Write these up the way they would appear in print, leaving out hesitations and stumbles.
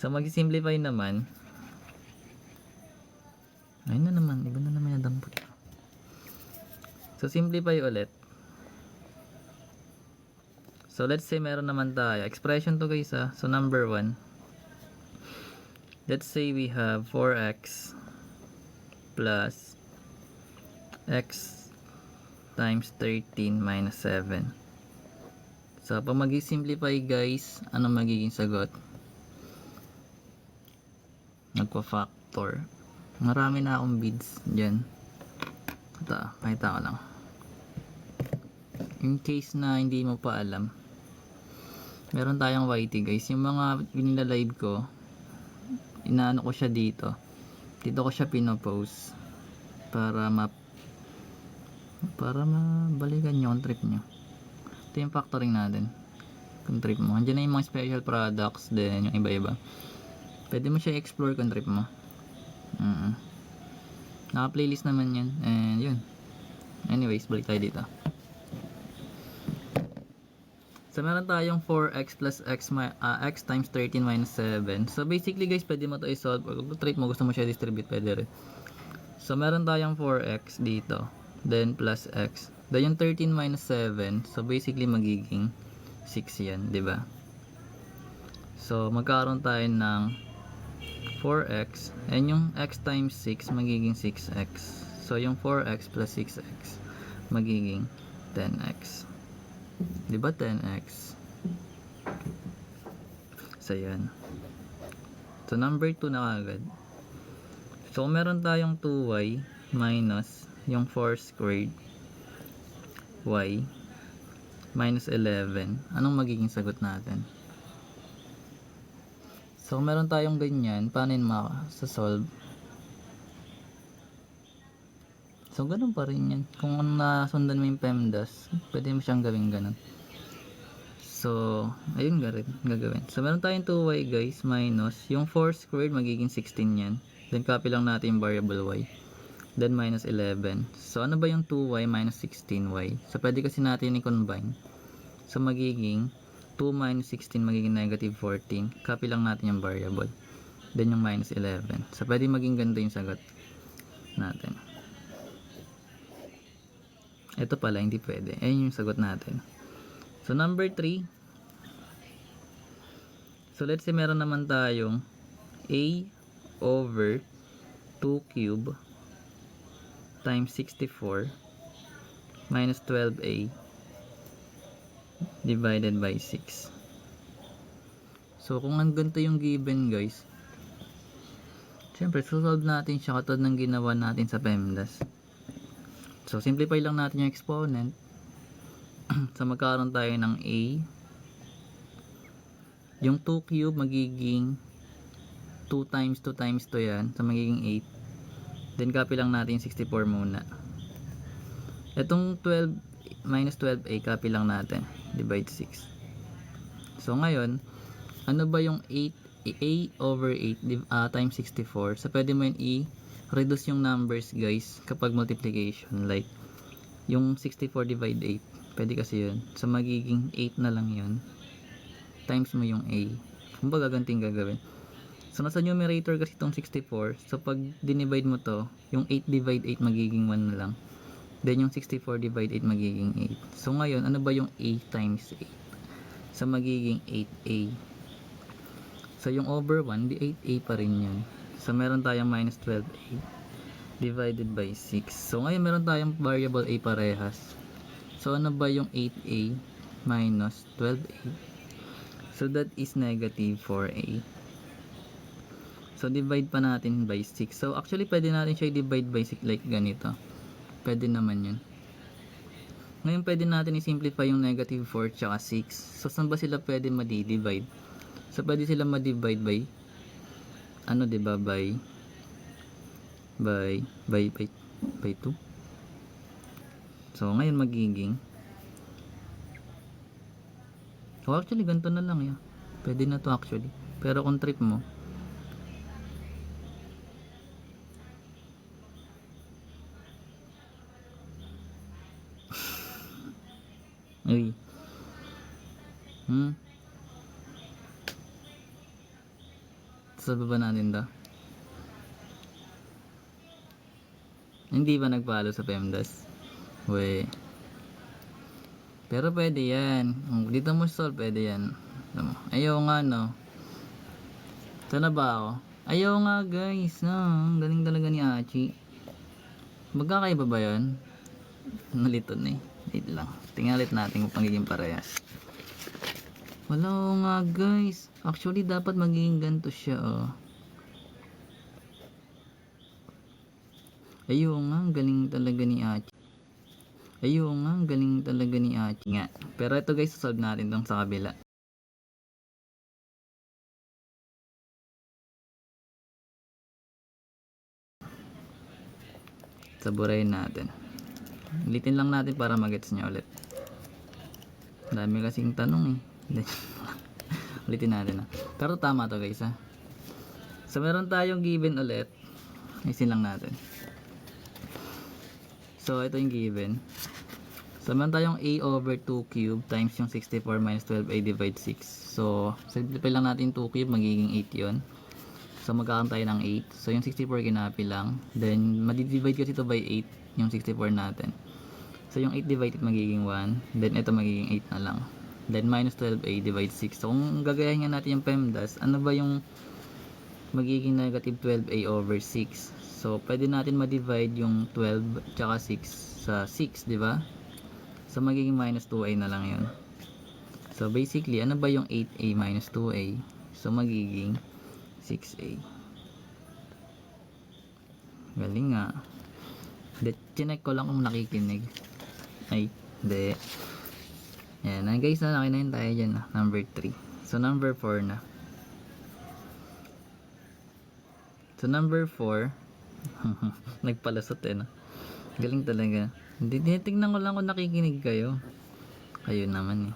So mag-simplify naman. Ayun na naman, iba na naman yung dampot. So simplify ulit. So let's say meron naman tayo expression to guys ah. So number 1. Let's say we have 4x plus x times 13 minus 7. So pag mag-simplify guys, ano magiging sagot? Nagpa-factor. Marami na akong beads dyan. Ito, pakita ko lang. In case na hindi mo pa alam, meron tayong YT guys. Yung mga binilalive ko, inaano ko siya dito. Dito ko siya pinopost para mabalikan nyo ang trip nyo. Ito yung factoring natin. Kung trip mo. Andiyan na yung mga special products din, yung iba-iba. Pwede mo siya explore kung trip mo. Naka-playlist naman yan. And yun. Anyways, balik tayo dito. So, meron tayong 4x plus x times 13 minus 7. So, basically guys, pwede mo to i-solve. Or kung trip mo, gusto mo siya distribute, pwede rin. So, meron tayong 4x dito. Then, plus x. Then, yung 13 minus 7. So, basically, magiging 6 yan. Diba? So, magkaroon tayo ng 4x. And yung x times 6, magiging 6x. So, yung 4x plus 6x, magiging 10x. Diba 10x? So, yan. So, number 2 na agad. So, meron tayong 2y minus yung 4 squared y minus 11. Anong magiging sagot natin? So, kung meron tayong ganyan, paano yun makasolve? So, ganun pa rin yan. Kung nasundan mo yung PEMDAS, pwede mo siyang gawin ganun. So, ayun gagawin. So, meron tayong 2y guys, minus yung 4 squared, magiging 16 yan. Then, copy lang natin yung variable y. Then, minus 11. So, ano ba yung 2y minus 16y? So, pwede kasi natin i-combine. So, magiging 2 minus 16 magiging negative 14. Copy lang natin yung variable. Then, yung minus 11. So, pwede maging ganito yung sagot natin. Ito pala, hindi pwede. Ayun yung sagot natin. So, number 3. So, let's say meron naman tayong a over 2 cube times 64 minus 12a divided by 6. So, kung ang ganito yung given guys, syempre, solve natin siya katulad ng ginawa natin sa PEMDAS. So, simplify lang natin yung exponent. So, magkaroon tayo ng a. Yung 2 cube magiging 2 times 2 times 2 yan. So, magiging 8. Then, copy lang natin yung 64 muna. Itong 12 minus 12a, copy lang natin. Divide 6. So, ngayon, ano ba yung 8? A over 8 times 64. So, pwede mo yun i-reduce yung numbers guys kapag multiplication. Like, yung 64 divide 8. Pwede kasi yun. So, magiging 8 na lang yun. Times mo yung a. Kumbaga, ganting gagawin. So, nasa numerator kasi itong 64. So, pag dinivide mo to, yung 8 divide 8 magiging 1 na lang. Then, yung 64 divide 8 magiging 8. So, ngayon, ano ba yung a times 8? So, magiging 8a. So, yung over 1, di 8a pa rin yun. So, meron tayong minus 12a divided by 6. So, ngayon, meron tayong variable a parehas. So, ano ba yung 8a minus 12a? So, that is negative 4a. So, divide pa natin by 6. So, actually, pwede natin siya i-divide by 6 like ganito. Pwede naman yun. Ngayon, pwede natin i-simplify yung negative 4 tsaka 6. So, saan ba sila pwede ma-divide? So, pwede sila ma-divide by ano, diba? By 2. So, ngayon magiging actually, ganito na lang yun. Pwede na to actually. Pero kung trip mo, uy. Sa baba natin to. Hindi ba nagpalo sa PEMDAS? We. Pero pwede yan. Dito mo solve, pwede yan. Ayaw nga, no. Sana ba ako? Ayaw nga, guys. No, ang galing talaga ni Achi. Magkakaiba ba yan? Nalito na eh. Wait lang. Tingnan ulit natin kung pagiging parehas. Wala nga, guys. Actually, dapat magiging ganito siya, oh. Ayaw nga, ang galing talaga ni Achi. Ayaw nga, ang galing talaga ni Achi nga. Pero ito guys, solve natin tong sa kabila. Saburayin natin. Ulitin lang natin para magets nyo ulit. Dami kasing tanong eh. Ulitin natin ha. Pero tama to guys ha. So meron tayong given ulit. Isin lang natin. So ito yung given. So meron tayong a over 2 cube times yung 64 minus 12a divide 6. So simplify lang natin 2 cube, magiging 8 yun. So magkakaroon tayo ng 8. So yung 64 kinapi lang. Then madidivide kasi ito by 8 yung 64 natin. So yung 8 divided magiging 1. Then ito magiging 8 na lang. Then minus 12a divide 6. So kung gagayahin nga natin yung PEMDAS, ano ba yung magiging negative 12a over 6? So pwede natin ma-divide yung 12 tsaka 6 sa 6, di ba? So magiging minus 2a na lang yun. So basically, ano ba yung 8a minus 2a? So magiging 6a. Galing nga. Chinek ko lang kung nakikinig. Ay, hindi. Yan na guys, nalaki na yun tayo dyan. Number 3. So number 4 na. So number 4. Nagpalasot eh, no? Galing talaga. Hindi, tinitignan ko lang kung nakikinig kayo. Kayo naman eh.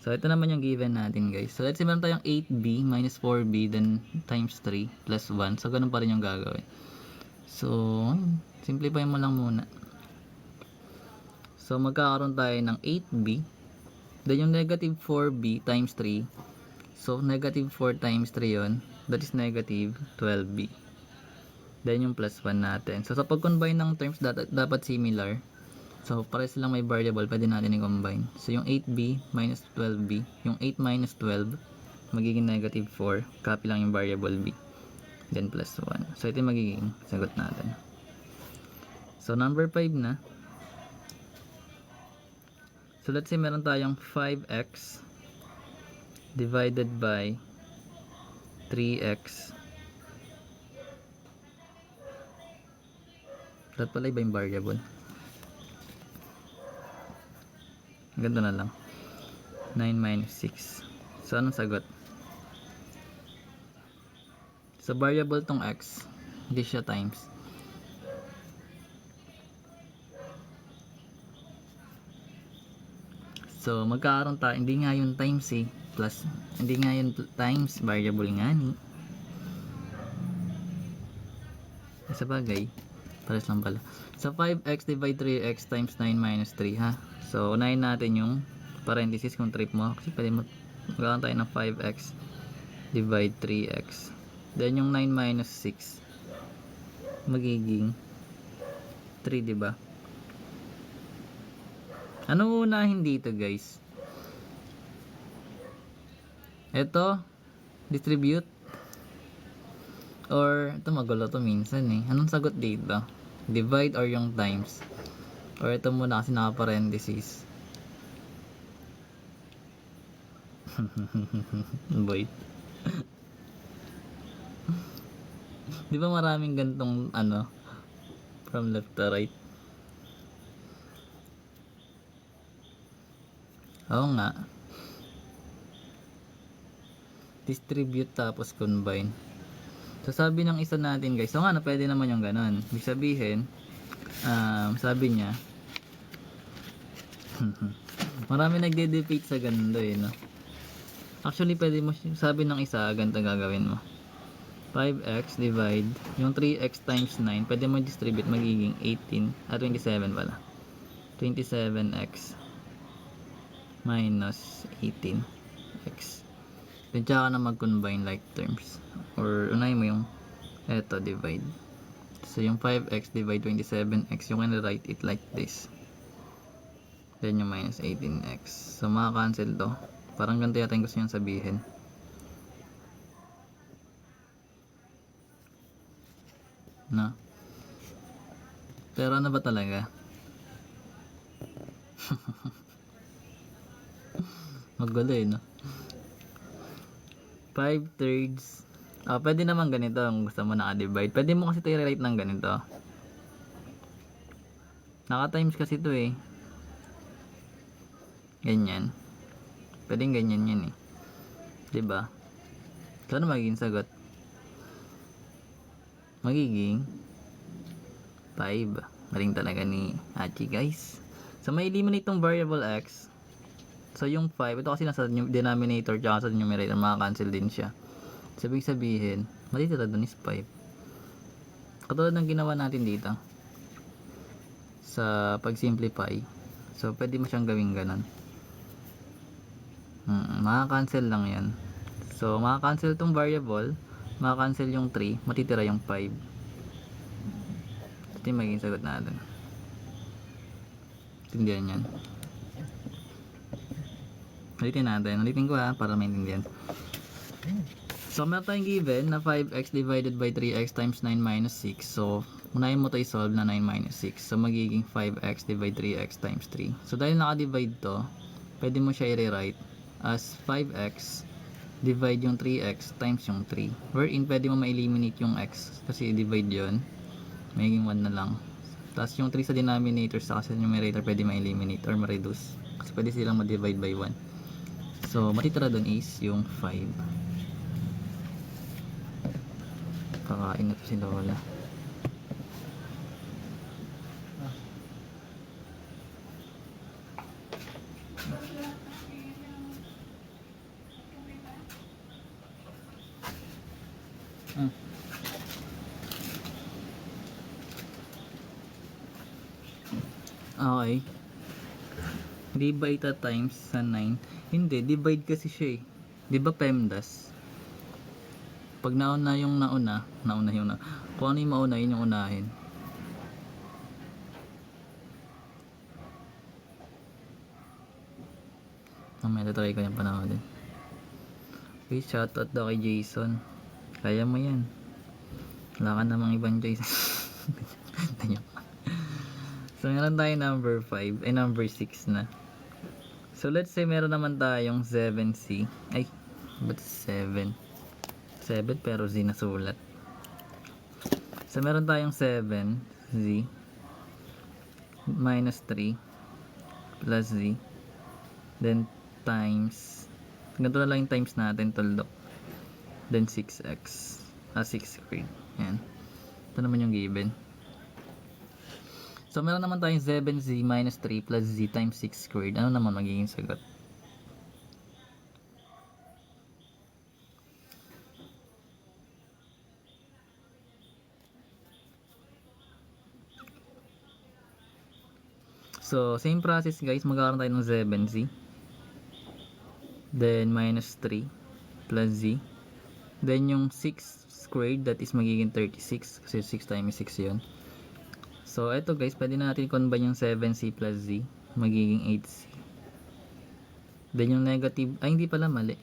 So ito naman yung given natin guys. So let's say meron tayong 8b minus 4b then times 3 plus 1. So ganun pa rin yung gagawin. So simplify mo lang muna. So magkakaroon tayo ng 8b. Then yung negative 4b times 3. So negative 4 times 3 yun. That is negative 12b. Then yung plus 1 natin. So sa pag-combine ng terms dapat similar. So pares lang may variable, pwede natin i-combine. So yung 8b minus 12b, yung 8 minus 12 magiging negative 4, copy lang yung variable b. Then plus 1. So ito yung magiging sagot natin. So number 5 na. So let's say meron tayong 5x divided by 3x. Dapat pala iba yung variable. Ganito na lang. 9 minus 6. So anong sagot? So variable tong x. Hindi siya times. So magkakaroon tayo. Hindi nga yung times eh. Plus. Hindi nga yung times. Variable nga ni. Sa bagay. Pares lang pala. So 5x divide 3x times 9 minus 3 ha. So unahin natin yung parenthesis kung trip mo. Kasi pwede magkakaroon tayo ng 5x divide 3x. Then yung 9 minus 6 magiging 3, diba? Ano unahin dito guys? Ito distribute or ito magulo to minsan eh. Anong sagot dito? Divide or yung times? Or ito muna kasi naka-parenthesis. Boy. Di ba maraming gantong ano? From left to right? Oo nga. Distribute tapos combine. So sabi ng isa natin guys, so nga na pwede naman yung ganon. Ibig sabihin, sabi niya, marami nagde-debate sa ganun do eh, no? Actually pwede mo, sabi ng isa, ganito gagawin mo. 5x divide, yung 3x times 9, pwede mo distribute, magiging 27 pala. 27x minus 18. 5x. Then tsaka na mag-combine like terms. Or unahin mo yung eto, divide. So yung 5x divide 27x, you can write it like this. Then yung minus 18x. So maka-cancel to. Parang ganito yata yung gusto niyang sabihin. No? Pero ano ba talaga? Magulo eh, no? 5/3. Pwede naman ganito kung gusto mo naka-divide. Pwede mo kasi ito i-write ng ganito. Naka-times kasi ito eh. Ganyan. Pwedeng ganyan yan eh. Diba? So ano magiging sagot? Magiging 5. Maling talaga ni Achi guys. So may eliminate tong variable x. So yung 5, ito kasi nasa denominator tsaka sa numerator, maka-cancel din siya. So ibig sabihin, matitira dun is 5. Katulad ng ginawa natin dito sa pag-simplify. So pwede mo siyang gawing ganun. Maka-cancel lang yan. So maka-cancel tong variable, maka-cancel yung 3, matitira yung 5. Ito yung magiging sagot natin. Tindihan yan. Ulitin ko para maintindihan. So meron tayong given na 5x divided by 3x times 9 minus 6. So unahin mo to i-solve na 9 minus 6. So magiging 5x divide 3x times 3. So dahil naka-divide to, pwede mo siya i-rewrite as 5x divide yung 3x times yung 3. Wherein pwede mo ma-eliminate yung x kasi i-divide yun. Magiging 1 na lang. Tapos yung 3 sa denominator sa numerator pwede ma-eliminate or ma-reduce. Kasi pwede silang ma-divide by 1. So matitira dun is yung 5. Kakain na to si Lola. Okay. Divide times sa 9. Hindi, divide kasi siya eh. Di ba PEMDAS? Pag nauna yung nauna yung na. Kung ano yung mauna, yun yung unahin. Mamaya try ko yung panahon din. Okay, shoutout daw kay Jason. Kaya mo yan. Wala ka namang ibang Jason. So meron tayo number 5, number 6 na. So let's say meron naman tayong 7c. Ay, ba't 7? 7 pero z na sulat. So meron tayong 7z minus 3 plus z, then times, ganito na lang yung times natin, tuldok, then 6x 6 squared. Yan, ito naman yung given. So meron naman tayong 7z minus 3 plus z times 6 squared. Ano naman magiging sagot? So same process guys, magkakaroon tayo ng 7z, then minus 3 plus z, then yung 6 squared, that is magiging 36 kasi 6 times 6 yun. So eto guys, pwede natin combine yung 7c plus z, magiging 8c. Then yung negative, ay hindi pala, mali,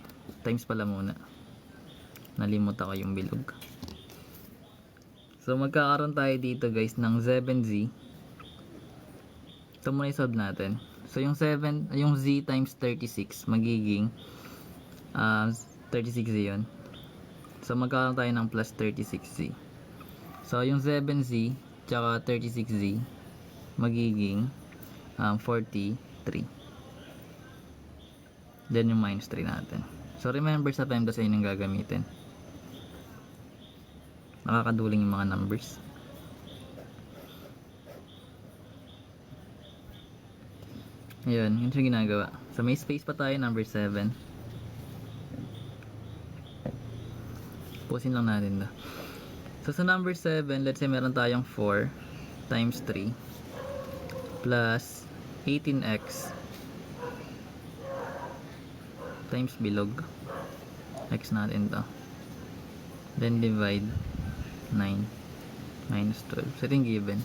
times pala muna, nalimutan ko yung bilog. So magkakaroon tayo dito guys ng 7z. Ito muna i-solve natin. So yung 7, yung z times 36 magiging 36z yun. So magkakaroon tayo ng plus 36z. So yung 7z tsaka 36z magiging 43. Then yung minus 3 natin. So remember sa PEMDAS ayun yung gagamitin. Nakakaduling yung mga numbers. Ayun, yun yung ginagawa. So may space pa tayo, number 7. Pusin lang natin na. So sa number 7, let's say meron tayong 4 times 3 plus 18x times bilog. X natin to. Then divide 9 minus 12. So ito yung given.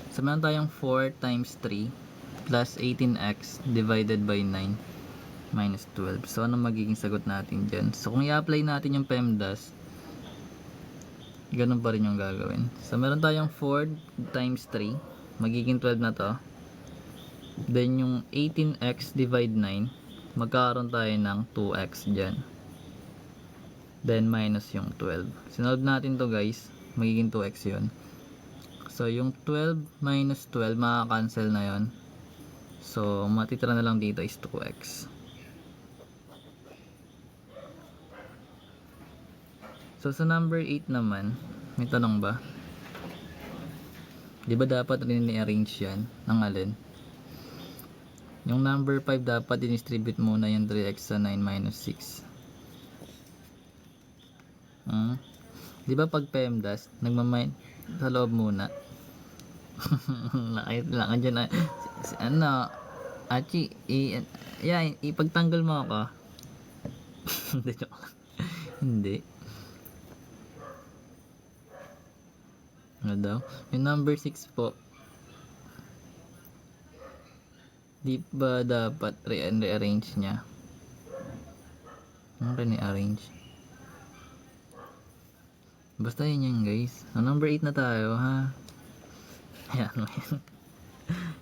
So meron tayong 4 times 3 plus 18x divided by 9 minus 12. So ano magiging sagot natin dyan? So kung i-apply natin yung PEMDAS, ganun pa rin yung gagawin. So meron tayong 4 times 3, magiging 12 na to. Then yung 18x divide 9, magkakaroon tayo ng 2x dyan. Then minus yung 12. Sinolve natin to guys, magiging 2x yun. So yung 12 minus 12 makakancel na yon. So matitira na lang dito is 2x. So sa number 8 naman, may tanong ba? Di ba dapat rin i-arrange yan? Ng alin? Yung number 5 dapat i-distribute muna yung 3x sa 9 minus 6. Di ba pag PEMDAS, nagmamind sa loob muna? Kailangan dyan na ano, Achi, ipagtanggol mo ako. Hindi, joke lang. Hindi. Ano daw? Yung number 6 po, di ba dapat rearrange niya? Ano rin-arrange? Basta yun yan guys. So, number 8 na tayo ha. Ayan mo yan.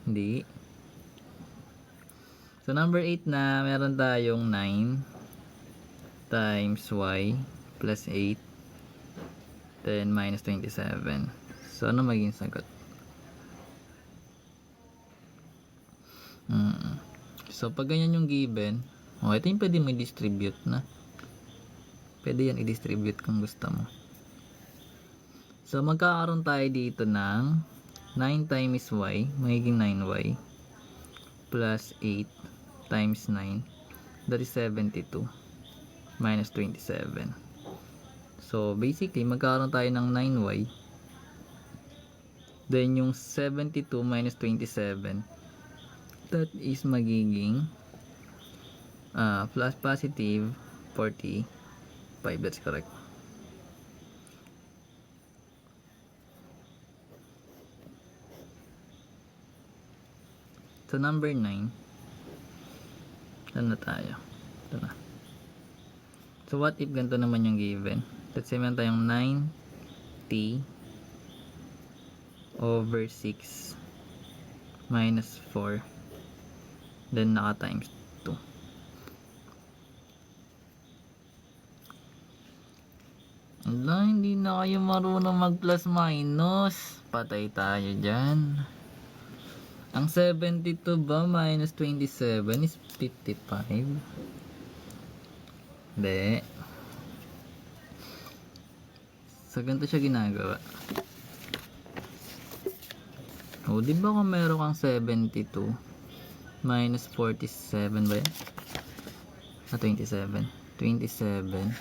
Hindi. So number 8 na, meron tayong 9 times y plus 8 then minus 27. So ano magiging sagot? So pag ganyan yung given, ito yung pwede mo i-distribute na. Pwede yan i-distribute kung gusto mo. So magkakaroon tayo dito ng 9 times y, magiging 9y plus 8 times 9, that is 72 minus 27. So basically magkakaroon tayo ng 9y, then yung 72 minus 27, that is magiging plus positive 45. That's correct. So number 9, saan na tayo? Ito na. So what if ganito naman yung given? Let's say meron tayong 9t over 6 minus 4 then naka times 2. Ala, hindi na kayo marunong mag plus minus. Patay tayo dyan. Ang 72 ba minus 27 is 55? Hindi. So, ganito siya ginagawa. O, di ba kung meron kang 72 minus 47 ba yan? 27. 27.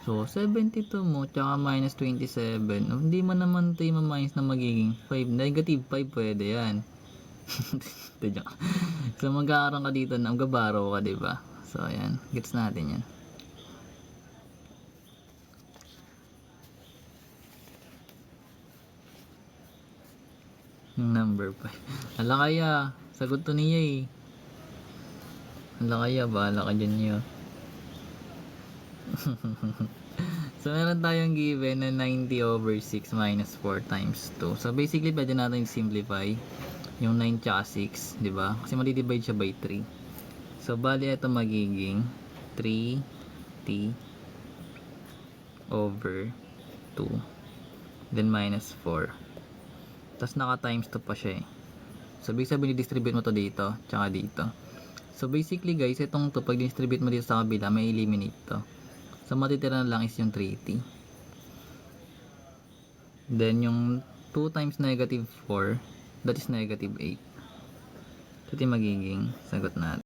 So, 72 mo, tsaka minus 27. Hindi mo naman ito yung minus na magiging 5. Negative 5 pwede yan. So magkakaroon ka dito na magabaro ka, diba? So ayan, gets natin yan. Yung number 5. Ala kaya, sagot to niya eh. Ala kaya, bahala ka dyan niya. So meron tayong given na 90 over 6 minus 4 times 2. So basically pwede natin simplify yung 9 tsaka 6, diba? Kasi madi-divide siya by 3. So bali ito magiging 3t over 2 then minus 4. Tapos naka times 2 pa siya eh. So ibig sabihin i-distribute mo to dito tsaka dito. So basically guys, itong to pag distribute mo dito sa kabila, may eliminate to. So matitira na lang is yung 3t. Then yung 2 times negative 4, that is negative 8. So ito yung magiging sagot natin.